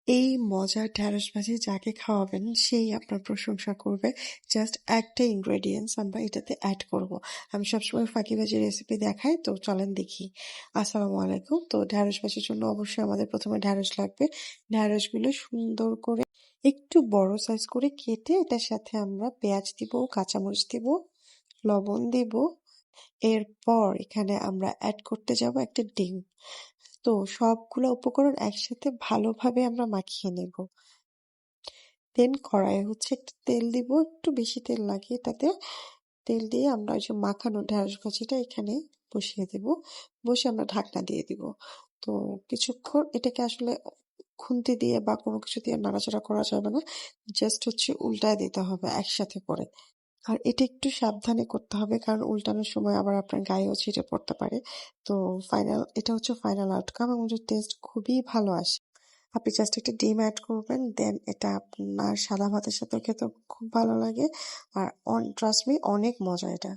এই মজার ঢেঁড়স ভাজি যাকে খাওয়াবেন সেই আপনার প্রশংসা করবে। জাস্ট একটা ইনগ্রেডিয়েন্টস আমরা এটাতে অ্যাড করব। আমি সবসময় ফাঁকিবাজি রেসিপি দেখাই, তো চলেন দেখি। আসসালামু আলাইকুম। তো ঢেঁড়স ভাজির জন্য অবশ্যই আমাদের প্রথমে ঢেঁড়স লাগবে। ঢেঁড়সগুলো সুন্দর করে একটু বড় সাইজ করে কেটে এটার সাথে আমরা পেঁয়াজ দিব, কাঁচামরিচ দিব, লবণ দিব। এরপর এখানে আমরা অ্যাড করতে যাব একটা ডিম। তো সবগুলো উপকরণ একসাথে ভালোভাবে আমরা মাখিয়ে নেব। দেন কড়াইয়ে একটু তেল দিব, একটু বেশি তেল লাগে এটাতে। তেল দিয়ে আমরা ওই যে মাখানো ঢেঁড়স ভাজিটা এখানে বসিয়ে দেব। বসে আমরা ঢাকনা দিয়ে দিব। তো কিছুক্ষণ এটাকে আসলে খুন্তি দিয়ে বা কোনো কিছু দিয়ে নাড়াচাড়া করা যাবে না। জাস্ট উল্টায় দিতে হবে একসাথে করে। আর এটা একটু সাবধানে করতে হবে, কারণ উল্টানোর সময় আবার আপনার গায়েও ছিটে পড়তে পারে। তো এটা ফাইনাল আউটকাম এবং টেস্ট খুবই ভালো আসে। আপনি জাস্ট একটা ডিম অ্যাড করবেন, দেন এটা আপনার সাদা ভাতের সাথেও খেতে খুব ভালো লাগে। আর ট্রাস্ট মি, অনেক মজা এটা।